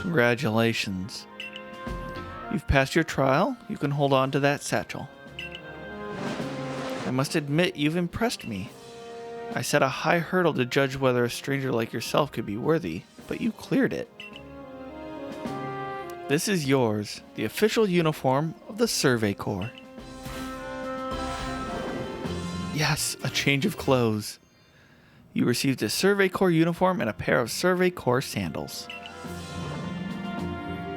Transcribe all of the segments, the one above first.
Congratulations. You've passed your trial. You can hold on to that satchel. I must admit, you've impressed me. I set a high hurdle to judge whether a stranger like yourself could be worthy, but you cleared it. This is yours, the official uniform of the Survey Corps. Yes, a change of clothes. You received a Survey Corps uniform and a pair of Survey Corps sandals.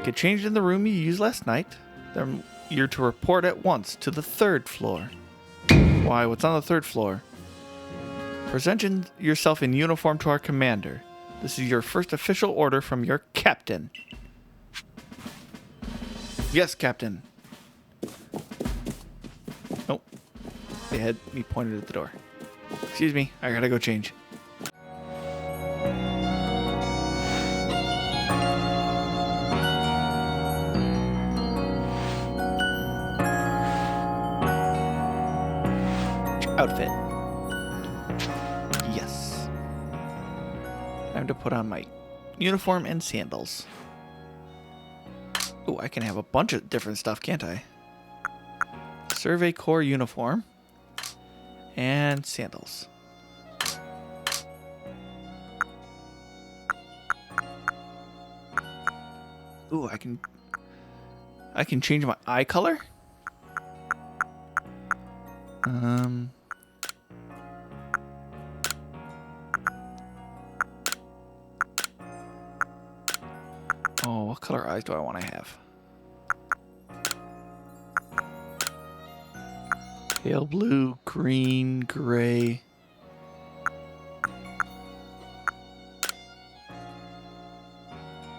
Get changed in the room you used last night. Then you're to report at once to the 3rd floor. Why, what's on the 3rd floor? Present yourself in uniform to our commander. This is your first official order from your captain. Yes, Captain. Oh, they had me pointed at the door. Excuse me, I gotta go change. Outfit. Yes. Time to put on my uniform and sandals. Oh, I can have a bunch of different stuff, can't I? Survey Corps uniform and sandals. Ooh, I can change my eye color. Oh, what color eyes do I want to have? Pale blue, green, gray.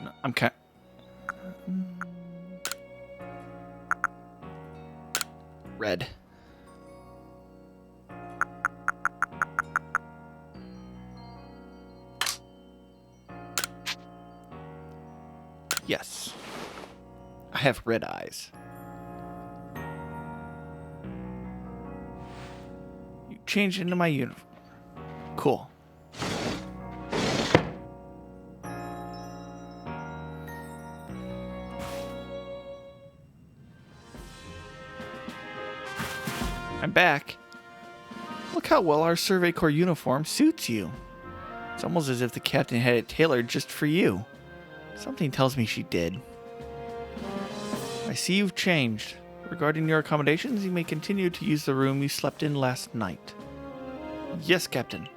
No, I'm kind. Red. Yes. I have red eyes. You changed into my uniform. Cool. I'm back. Look how well our Survey Corps uniform suits you. It's almost as if the captain had it tailored just for you. Something tells me she did. I see you've changed. Regarding your accommodations, you may continue to use the room you slept in last night. Yes, Captain.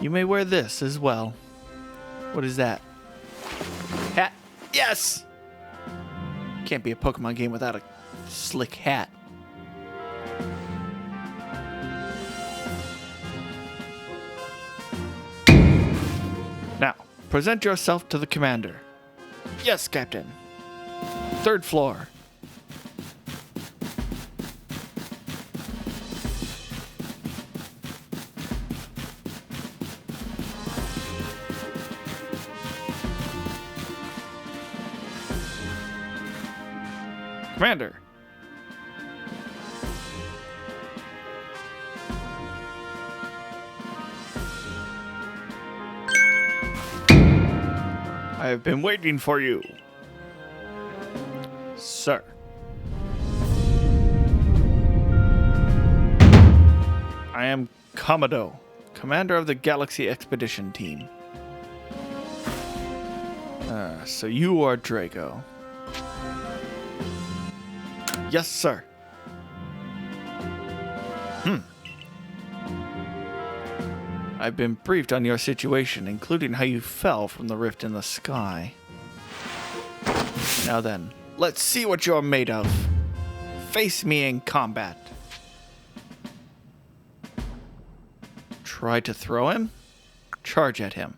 You may wear this as well. What is that? Hat. Yes! Can't be a Pokemon game without a slick hat. Now, present yourself to the commander. Yes, Captain. 3rd floor. Commander. I have been waiting for you. Sir. I am Komodo, commander of the Galaxy Expedition Team. So you are Dreigo. Yes, sir. I've been briefed on your situation, including how you fell from the rift in the sky. Now then, let's see what you're made of. Face me in combat. Try to throw him? Charge at him.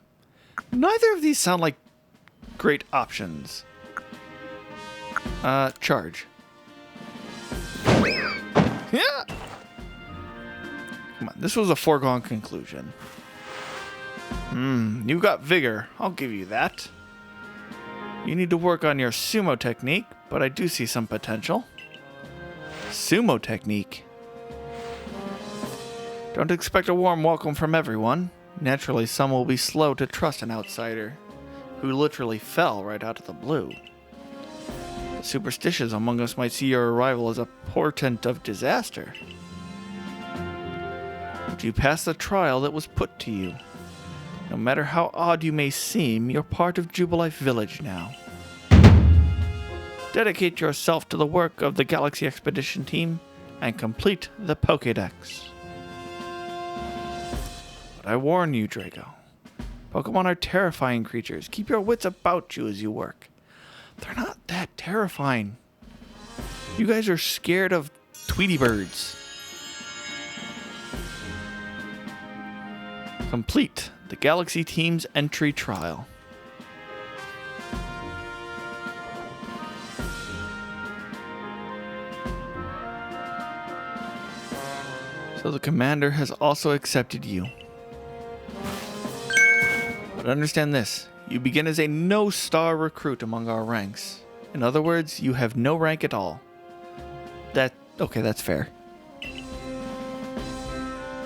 Neither of these sound like great options. Charge. Yeah. Come on, this was a foregone conclusion. You got vigor. I'll give you that. You need to work on your sumo technique, but I do see some potential. Sumo technique? Don't expect a warm welcome from everyone. Naturally, some will be slow to trust an outsider. who literally fell right out of the blue. The superstitious among us might see your arrival as a portent of disaster. But you passed the trial that was put to you. No matter how odd you may seem, you're part of Jubilife Village now. Dedicate yourself to the work of the Galaxy Expedition team and complete the Pokédex. But I warn you, Dreigo. Pokemon are terrifying creatures. Keep your wits about you as you work. They're not that terrifying. You guys are scared of Tweety birds. Complete the Galaxy Team's entry trial. So the commander has also accepted you. But understand this, you begin as a no-star recruit among our ranks. In other words, you have no rank at all. Okay, that's fair.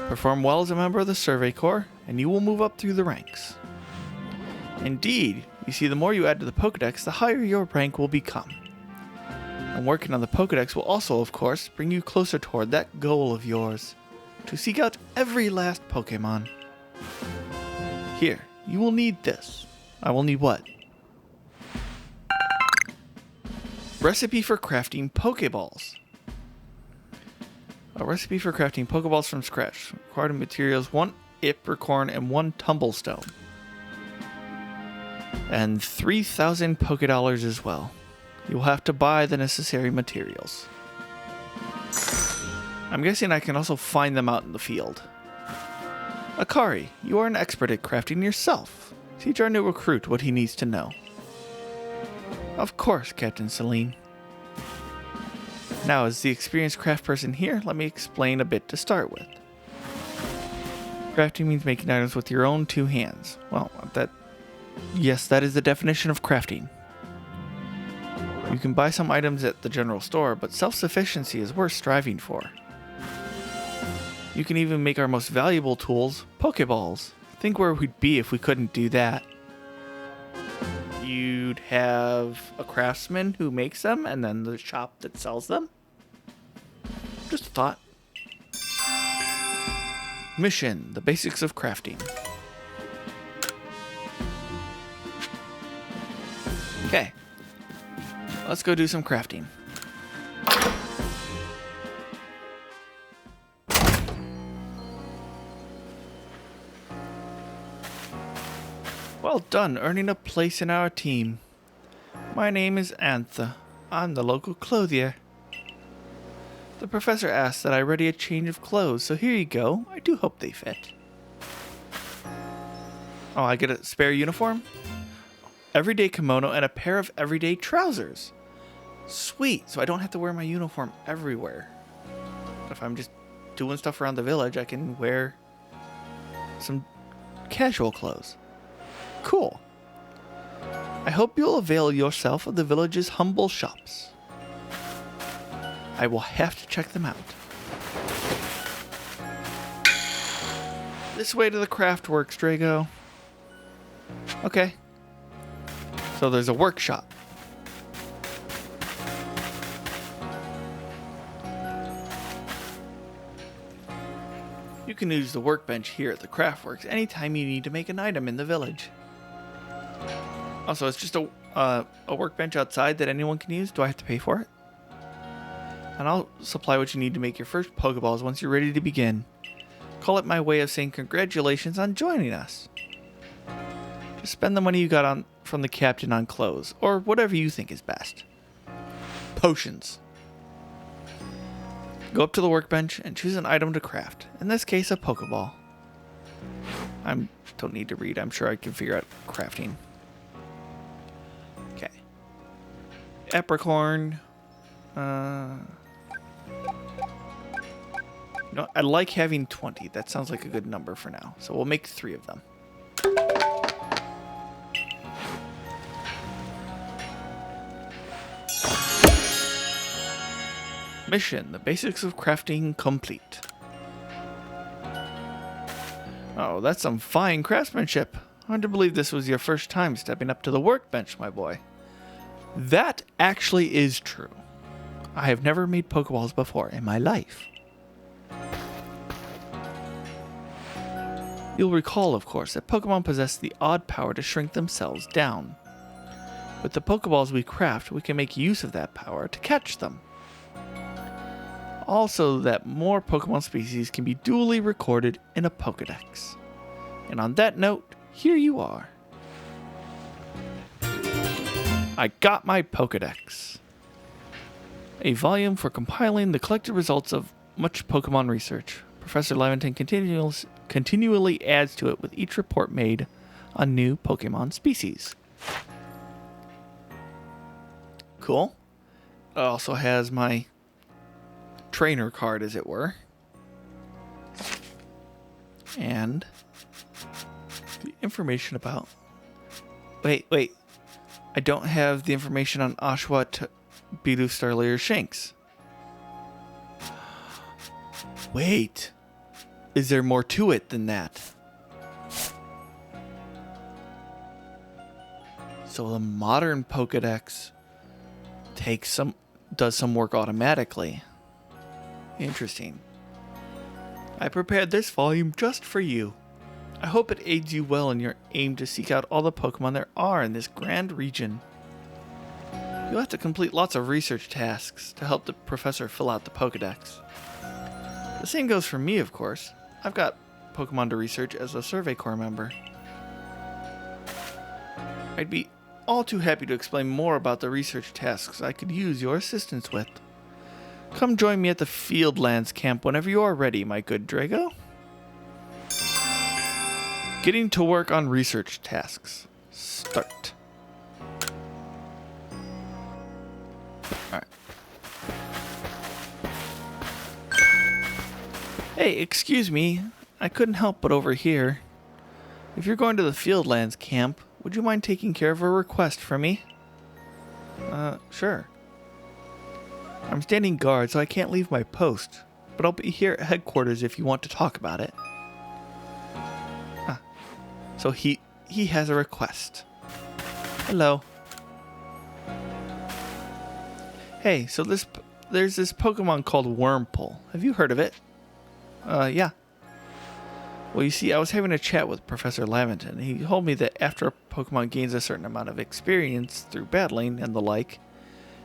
Perform well as a member of the Survey Corps, and you will move up through the ranks. Indeed, you see, the more you add to the Pokédex, the higher your rank will become. And working on the Pokédex will also, of course, bring you closer toward that goal of yours, to seek out every last Pokémon. Here, you will need this. I will need what? Recipe for crafting Pokeballs. A recipe for crafting Pokeballs from scratch. Required materials: 1 Ipricorn and 1 Tumblestone. And 3,000 Pokédollars as well. You will have to buy the necessary materials. I'm guessing I can also find them out in the field. Akari, you are an expert at crafting yourself. Teach our new recruit what he needs to know. Of course, Captain Celine. Now, as the experienced craft person here, let me explain a bit to start with. Crafting means making items with your own 2 hands. Well, yes, that is the definition of crafting. You can buy some items at the general store, but self-sufficiency is worth striving for. You can even make our most valuable tools, Pokeballs. Think where we'd be if we couldn't do that. You'd have a craftsman who makes them, and then the shop that sells them. Just a thought. Mission: the basics of crafting. Okay. Let's go do some crafting. Well done, earning a place in our team. My name is Antha. I'm the local clothier. The professor asked that I ready a change of clothes, so here you go. I do hope they fit. Oh, I get a spare uniform? Everyday kimono and a pair of everyday trousers. Sweet, so I don't have to wear my uniform everywhere. If I'm just doing stuff around the village, I can wear some casual clothes. Cool. I hope you'll avail yourself of the village's humble shops. I will have to check them out. This way to the craft works, Dreigo. Okay. So there's a workshop. You can use the workbench here at the Craftworks anytime you need to make an item in the village. Also, it's just a workbench outside that anyone can use. Do I have to pay for it? And I'll supply what you need to make your first Pokeballs once you're ready to begin. Call it my way of saying congratulations on joining us. Just spend the money you got from the captain on clothes, or whatever you think is best. Potions. Go up to the workbench and choose an item to craft. In this case, a Pokeball. I don't need to read. I'm sure I can figure out crafting. Okay. Apricorn. No, I like having 20. That sounds like a good number for now. So we'll make 3 of them. Mission: the basics of crafting complete. Oh, that's some fine craftsmanship. Hard to believe this was your first time stepping up to the workbench, my boy. That actually is true. I have never made Pokeballs before in my life. You'll recall, of course, that Pokemon possess the odd power to shrink themselves down. With the Pokeballs we craft, we can make use of that power to catch them. Also, that more Pokemon species can be duly recorded in a Pokedex. And on that note, here you are. I got my Pokedex. A volume for compiling the collected results of much Pokemon research. Professor Leventon continually adds to it with each report made on new Pokemon species. Cool. It also has my trainer card, as it were. And the information about... Wait. I don't have the information on Oshawott, Bidoof, Starly, or Shinx. Wait. Is there more to it than that? So the modern Pokedex does some work automatically. Interesting. I prepared this volume just for you. I hope it aids you well in your aim to seek out all the Pokemon there are in this grand region. You'll have to complete lots of research tasks to help the professor fill out the Pokedex. The same goes for me, of course. I've got Pokemon to research as a Survey Corps member. I'd be all too happy to explain more about the research tasks I could use your assistance with. Come join me at the Fieldlands camp whenever you are ready, my good Dreigo. Getting to work on research tasks. Start. Alright. Hey, excuse me. I couldn't help but overhear. If you're going to the Fieldlands camp, would you mind taking care of a request for me? Sure. I'm standing guard, so I can't leave my post, but I'll be here at headquarters if you want to talk about it. So he has a request. Hello. Hey, so there's this Pokemon called Wurmple. Have you heard of it? Yeah. Well, you see, I was having a chat with Professor Laventon. He told me that after a Pokemon gains a certain amount of experience through battling and the like,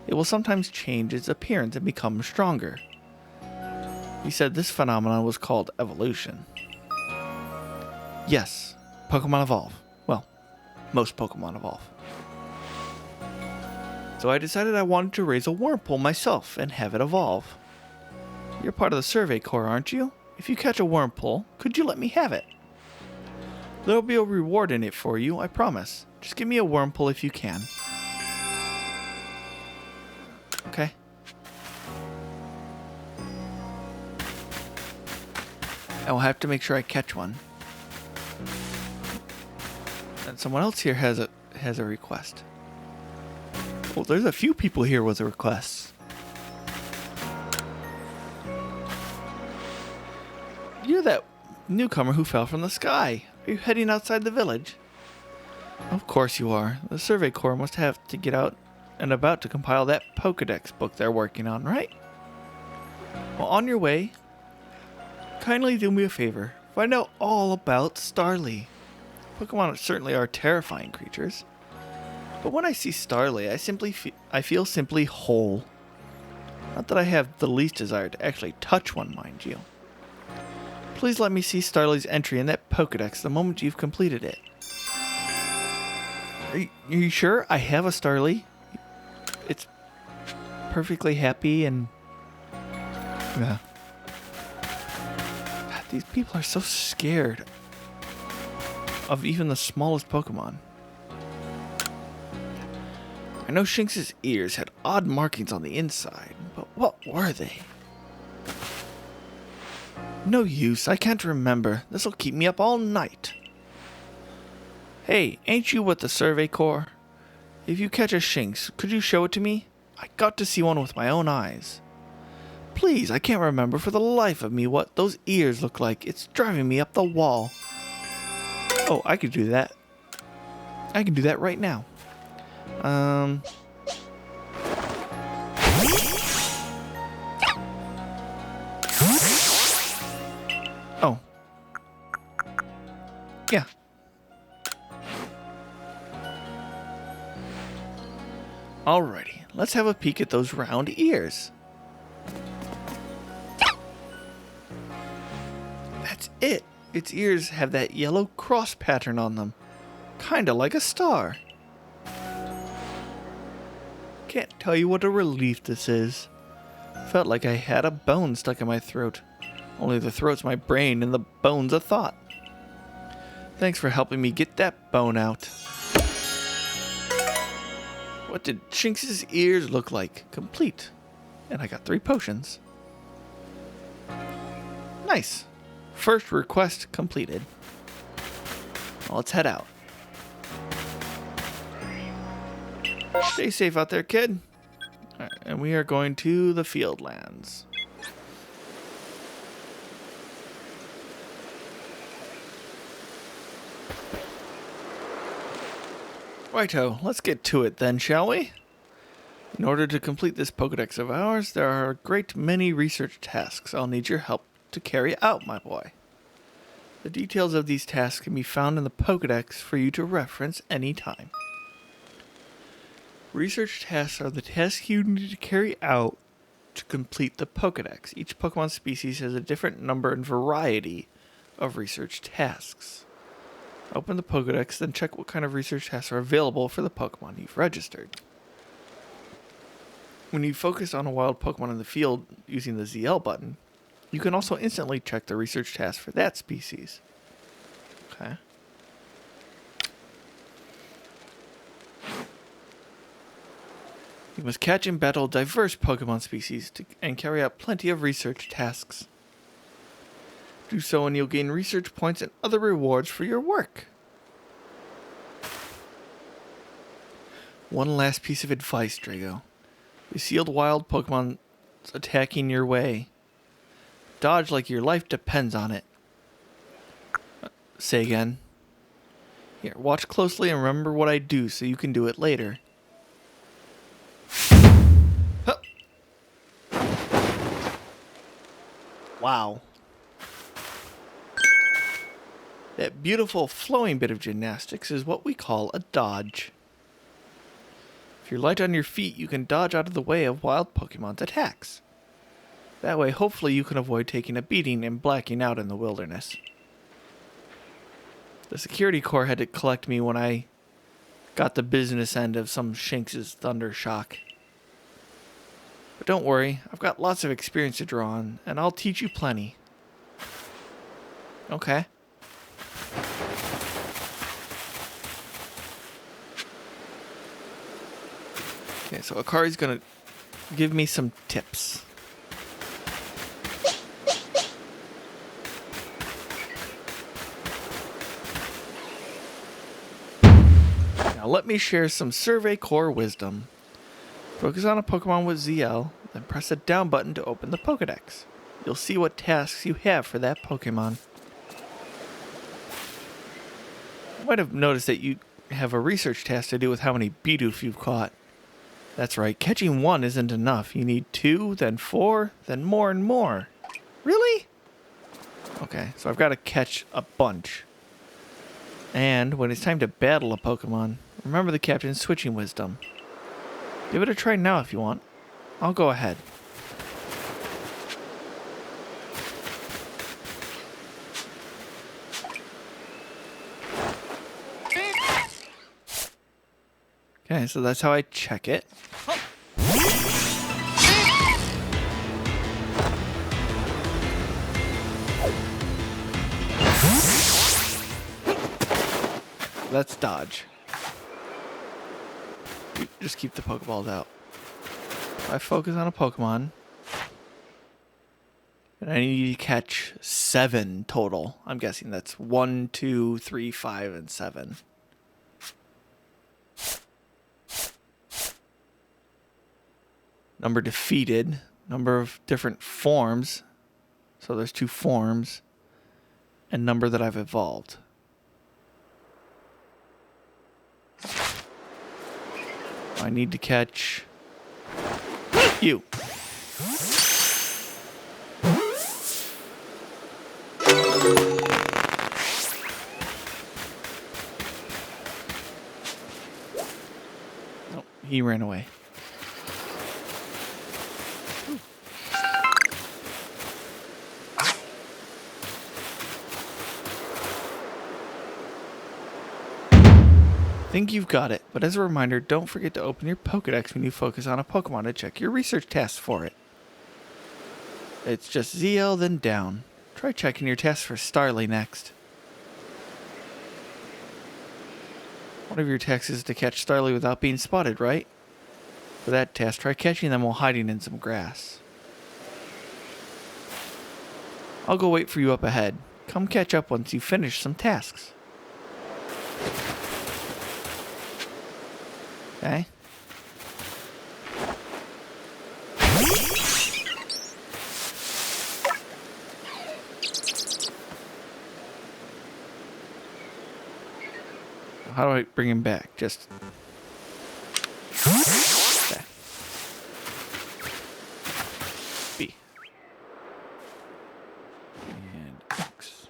it will sometimes change its appearance and become stronger. He said this phenomenon was called evolution. Yes, Pokemon evolve. Well, most Pokemon evolve. So I decided I wanted to raise a Wurmple myself and have it evolve. You're part of the Survey Corps, aren't you? If you catch a Wurmple, could you let me have it? There'll be a reward in it for you, I promise. Just give me a Wurmple if you can. Okay. I will have to make sure I catch one. And someone else here has a request. Well, there's a few people here with requests. You're that newcomer who fell from the sky. Are you heading outside the village? Of course you are. The Survey Corps must have to get out and about to compile that Pokedex book they're working on, right? Well, on your way, kindly do me a favor. Find out all about Starly. Pokemon certainly are terrifying creatures. But when I see Starly, I feel simply whole. Not that I have the least desire to actually touch one, mind you. Please let me see Starly's entry in that Pokedex the moment you've completed it. Are you sure I have a Starly? It's perfectly happy and... yeah. God, these people are so scared of even the smallest Pokemon. I know Shinx's ears had odd markings on the inside, but what were they? No use, I can't remember. This'll keep me up all night. Hey, ain't you with the Survey Corps? If you catch a Shinx, could you show it to me? I got to see one with my own eyes. Please, I can't remember for the life of me what those ears look like. It's driving me up the wall. Oh, I could do that. I can do that right now. Oh. Yeah. Alrighty, let's have a peek at those round ears. That's it. Its ears have that yellow cross pattern on them. Kinda like a star. Can't tell you what a relief this is. Felt like I had a bone stuck in my throat. Only the throat's my brain and the bone's a thought. Thanks for helping me get that bone out. What did Shinx's ears look like? Complete. And I got 3 potions. Nice. First request completed. Well, let's head out. Stay safe out there, kid. All right, and we are going to the Fieldlands. Righto, let's get to it then, shall we? In order to complete this Pokedex of ours, there are a great many research tasks I'll need your help to carry out, my boy. The details of these tasks can be found in the Pokedex for you to reference anytime. Research tasks are the tasks you need to carry out to complete the Pokedex. Each Pokemon species has a different number and variety of research tasks. Open the Pokedex, then check what kind of research tasks are available for the Pokemon you've registered. When you focus on a wild Pokemon in the field using the ZL button, you can also instantly check the research task for that species. Okay. You must catch and battle diverse Pokemon species and carry out plenty of research tasks. Do so and you'll gain research points and other rewards for your work. One last piece of advice, Dreigo. With sealed wild Pokemon attacking your way, dodge like your life depends on it. Say again. Here, watch closely and remember what I do so you can do it later. Huh. Wow. That beautiful flowing bit of gymnastics is what we call a dodge. If you're light on your feet, you can dodge out of the way of wild Pokemon's attacks. That way, hopefully you can avoid taking a beating and blacking out in the wilderness. The security corps had to collect me when I got the business end of some Shinx's thunder shock. But don't worry, I've got lots of experience to draw on, and I'll teach you plenty. Okay. Okay, so Akari's gonna give me some tips. Now let me share some Survey Core wisdom. Focus on a Pokemon with ZL, then press the down button to open the Pokedex. You'll see what tasks you have for that Pokemon. You might have noticed that you have a research task to do with how many Bidoof you've caught. That's right, catching 1 isn't enough. You need 2, then 4, then more and more. Really? Okay, so I've got to catch a bunch. And when it's time to battle a Pokemon, remember the captain's switching wisdom. Give it a try now if you want. I'll go ahead. Okay, so that's how I check it. Let's dodge. Just keep the Pokeballs out. I focus on a Pokemon. And I need to catch 7 total. I'm guessing that's 1, 2, 3, 5, and 7. Number defeated. Number of different forms. So there's 2 forms. And number that I've evolved. I need to catch you. Oh, he ran away. Think you've got it, but as a reminder, don't forget to open your Pokedex when you focus on a Pokemon to check your research tasks for it. It's just ZL, then down. Try checking your tasks for Starly next. One of your tasks is to catch Starly without being spotted, right? For that task, try catching them while hiding in some grass. I'll go wait for you up ahead. Come catch up once you finish some tasks. Okay. How do I bring him back? Just... Okay. B. And X.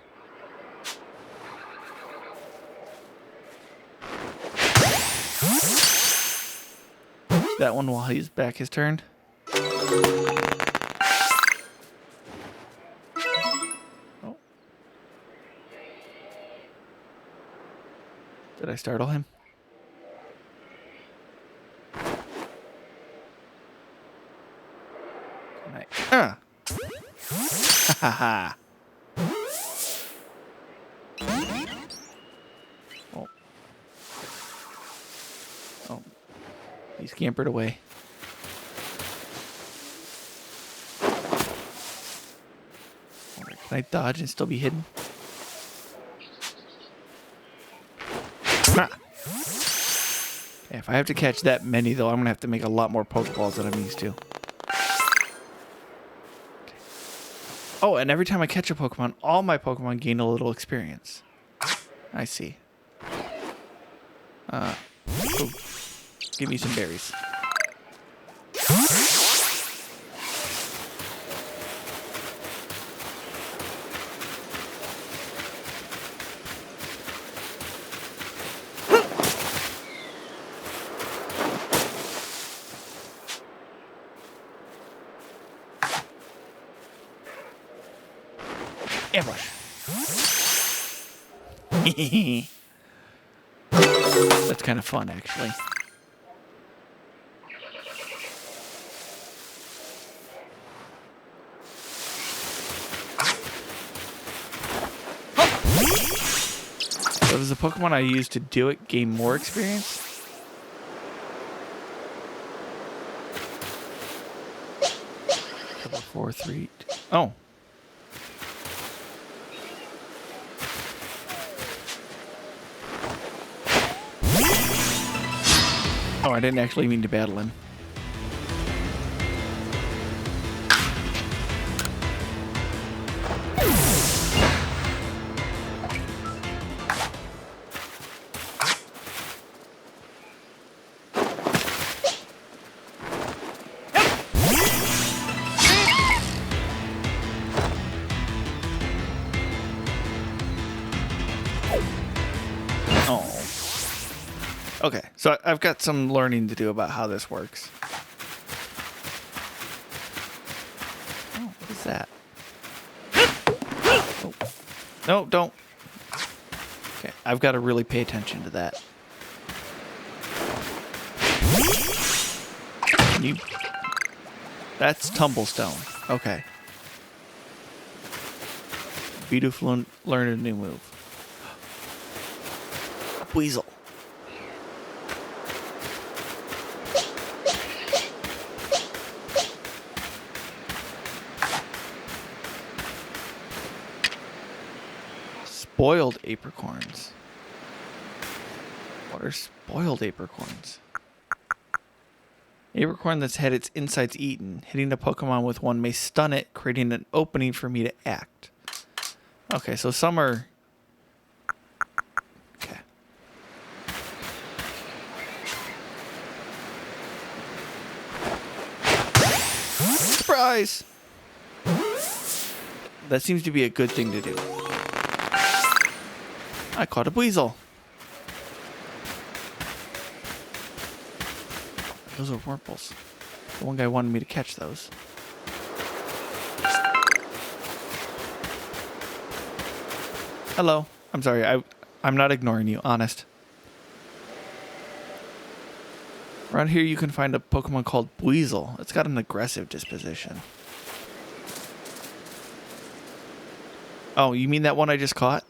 That one while he's back his turn. Oh. Did I startle him? Ha ha. Oh. Oh. He scampered away. Can I dodge and still be hidden? Ah. Okay, if I have to catch that many, though, I'm going to have to make a lot more Pokeballs than I'm used to. Oh, and every time I catch a Pokemon, all my Pokemon gain a little experience. I see. Ooh. Give me some berries. Ambush. That's kind of fun, actually. So does the Pokemon I use to do it gain more experience? Couple 4, 3. Oh. Oh, I didn't actually mean to battle him. Okay, so I've got some learning to do about how this works. Oh, what is that? Oh. No, don't. Okay, I've got to really pay attention to that. That's Tumblestone. Okay. Beautiful, learn a new move. Weasel. Spoiled apricorns. What are spoiled apricorns? Apricorn that's had its insides eaten. Hitting a Pokemon with one may stun it, creating an opening for me to act. Okay, so some are... Okay. Surprise! That seems to be a good thing to do. I caught a weasel. Those are Wurmples. The one guy wanted me to catch those. Hello. I'm sorry. I'm not ignoring you, honest. Around here you can find a Pokemon called Buizel. It's got an aggressive disposition. Oh, you mean that one I just caught?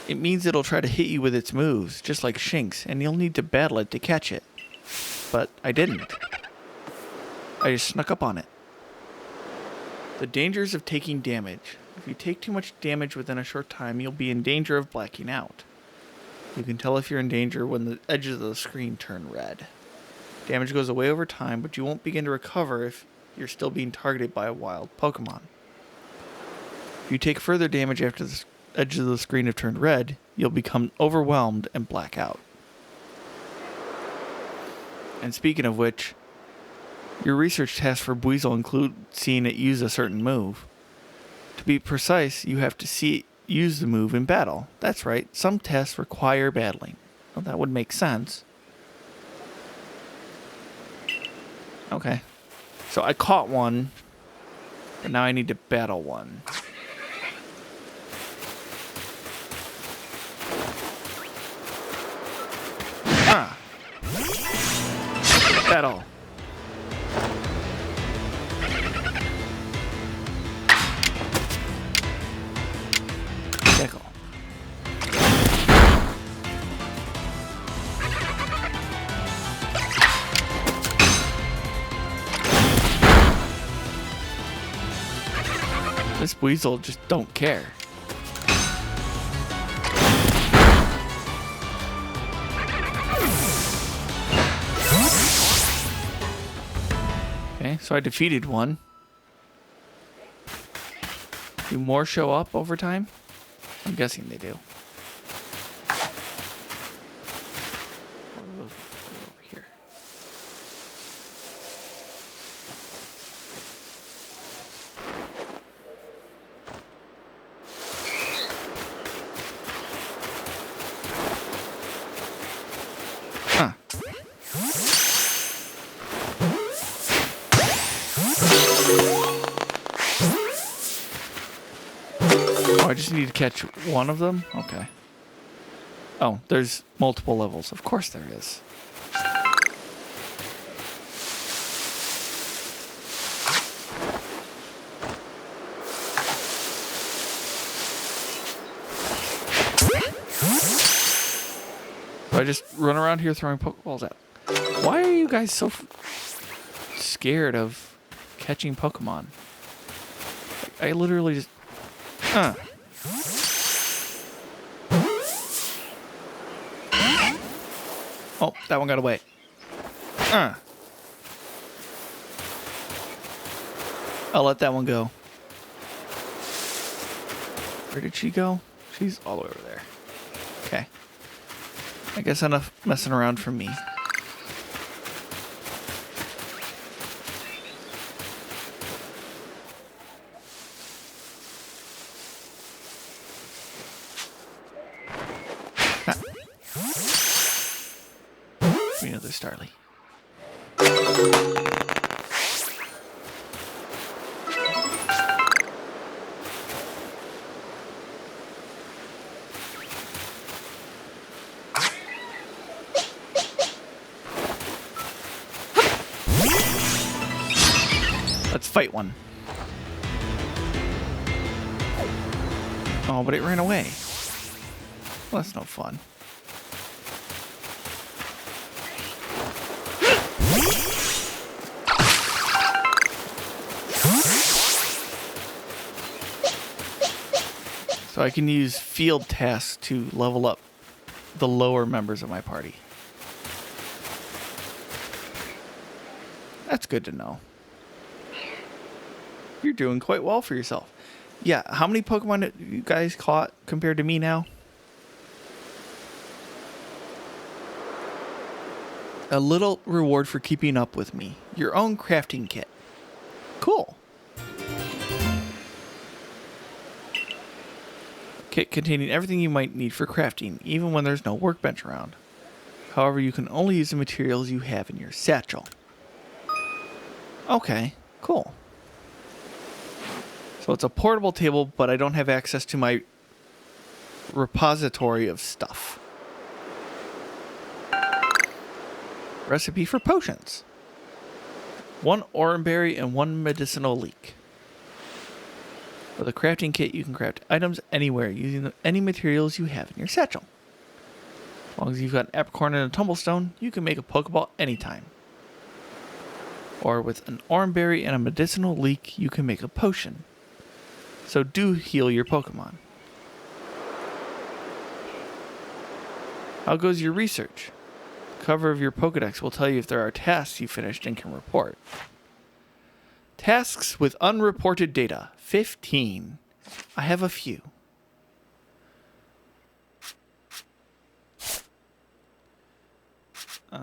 It means it'll try to hit you with its moves, just like Shinx, and you'll need to battle it to catch it. But I didn't. I just snuck up on it. The dangers of taking damage. If you take too much damage within a short time, you'll be in danger of blacking out. You can tell if you're in danger when the edges of the screen turn red. Damage goes away over time, but you won't begin to recover if you're still being targeted by a wild Pokemon. If you take further damage after the edges of the screen have turned red, you'll become overwhelmed and black out. And speaking of which, your research tasks for Buizel include seeing it use a certain move. To be precise, you have to see it use the move in battle. That's right, some tests require battling. Well, that would make sense. Okay. So I caught one, but now I need to battle one. Ah! Battle. Dreigo. This weasel just don't care. Okay, so I defeated one. Do more show up over time? I'm guessing they do. Over here. Huh. Oh, I just need to catch one of them? Okay. Oh, there's multiple levels. Of course there is. So I just run around here throwing Pokeballs out. Why are you guys so scared of catching Pokemon? Like, I literally just... Oh, that one got away. I'll let that one go. Where did she go? She's all the way over there. Okay. I guess enough messing around for me. Another Starly. Let's fight one. Oh, but it ran away. Well, that's no fun. So I can use field tasks to level up the lower members of my party. That's good to know. You're doing quite well for yourself. Yeah, how many Pokemon have you guys caught compared to me now? A little reward for keeping up with me. Your own crafting kit. Cool. Kit containing everything you might need for crafting, even when there's no workbench around. However, you can only use the materials you have in your satchel. Okay, cool. So it's a portable table, but I don't have access to my repository of stuff. Recipe for potions. 1 oranberry and 1 medicinal leek. With a crafting kit, you can craft items anywhere using any materials you have in your satchel. As long as you've got an apricorn and a tumblestone, you can make a Pokeball anytime. Or with an oranberry and a medicinal leek, you can make a potion. So do heal your Pokemon. How goes your research? The cover of your Pokedex will tell you if there are tasks you finished and can report. Tasks with unreported data, 15. I have a few. So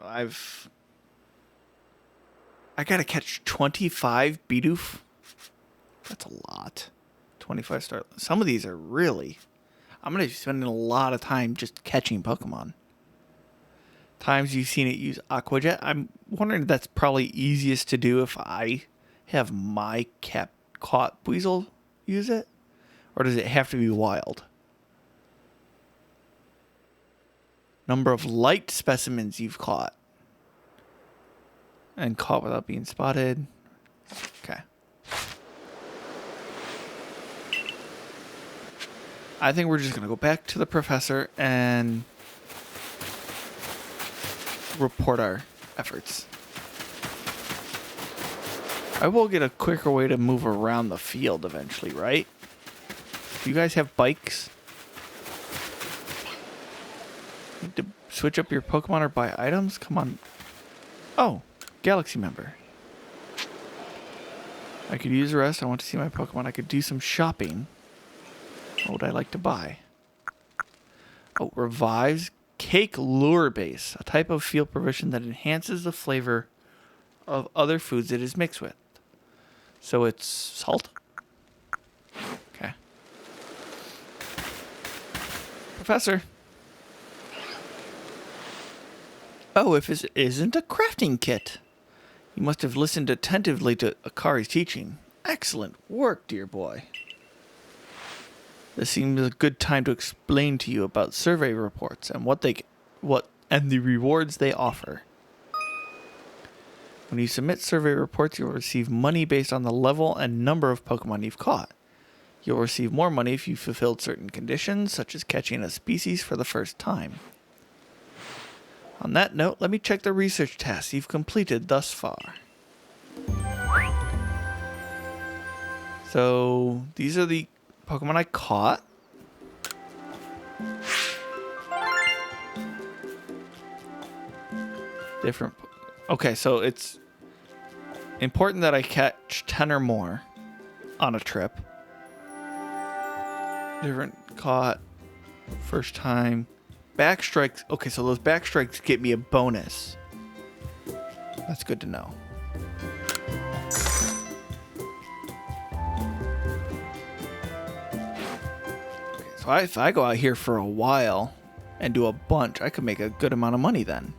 I gotta catch 25 Bidoof. That's a lot. 25 star. Some of these are really... I'm going to be spending a lot of time just catching Pokemon. Times you've seen it use Aqua Jet. I'm wondering if that's probably easiest to do if I have my caught Weasel use it. Or does it have to be wild? Number of light specimens you've caught. And caught without being spotted. Okay. I think we're just going to go back to the professor and report our efforts. I will get a quicker way to move around the field eventually, right? Do you guys have bikes? Need to switch up your Pokemon or buy items? Come on. Oh, Galaxy member. I could use a rest. I want to see my Pokemon. I could do some shopping. What would I like to buy? Oh, revives cake lure base, a type of field provision that enhances the flavor of other foods it is mixed with. So it's salt? Okay. Professor. Oh, if it isn't a crafting kit. You must have listened attentively to Akari's teaching. Excellent work, dear boy. This seems a good time to explain to you about survey reports and and the rewards they offer. When you submit survey reports, you'll receive money based on the level and number of Pokemon you've caught. You'll receive more money if you fulfilled certain conditions, such as catching a species for the first time. On that note, let me check the research tasks you've completed thus far. So, these are the Pokemon I caught. Different. Okay, so it's important that I catch 10 or more on a trip. Different caught. First time. Backstrikes. Okay, so those backstrikes get me a bonus. That's good to know. So if I go out here for a while and do a bunch, I could make a good amount of money then.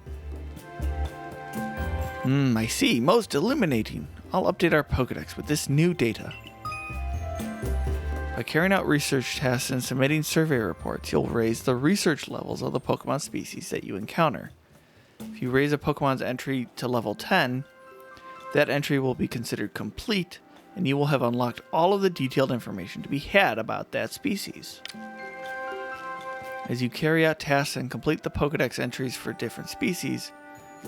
I see. Most illuminating. I'll update our Pokedex with this new data. By carrying out research tasks and submitting survey reports, you'll raise the research levels of the Pokemon species that you encounter. If you raise a Pokemon's entry to level 10, that entry will be considered complete, and you will have unlocked all of the detailed information to be had about that species. As you carry out tasks and complete the Pokedex entries for different species,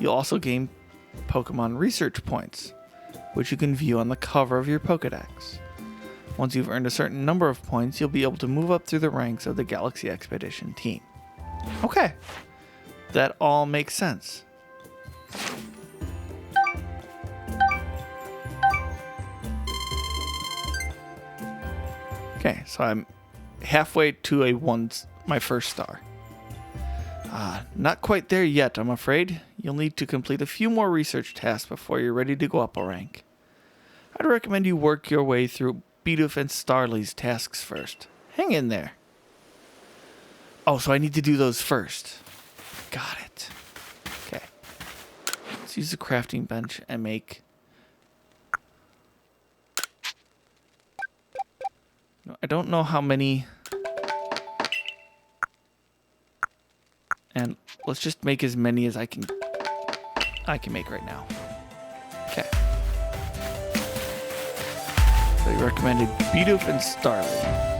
you'll also gain Pokemon research points, which you can view on the cover of your Pokedex. Once you've earned a certain number of points, you'll be able to move up through the ranks of the Galaxy Expedition team. Okay, that all makes sense. Okay, so I'm halfway to my first star. Not quite there yet, I'm afraid. You'll need to complete a few more research tasks before you're ready to go up a rank. I'd recommend you work your way through Bidoof and Starly's tasks first. Hang in there. Oh, so I need to do those first. Got it. Okay. Let's use the crafting bench and make... I don't know how many... And let's just make as many as I can make right now. Okay. So you recommended Bidoof and Starly.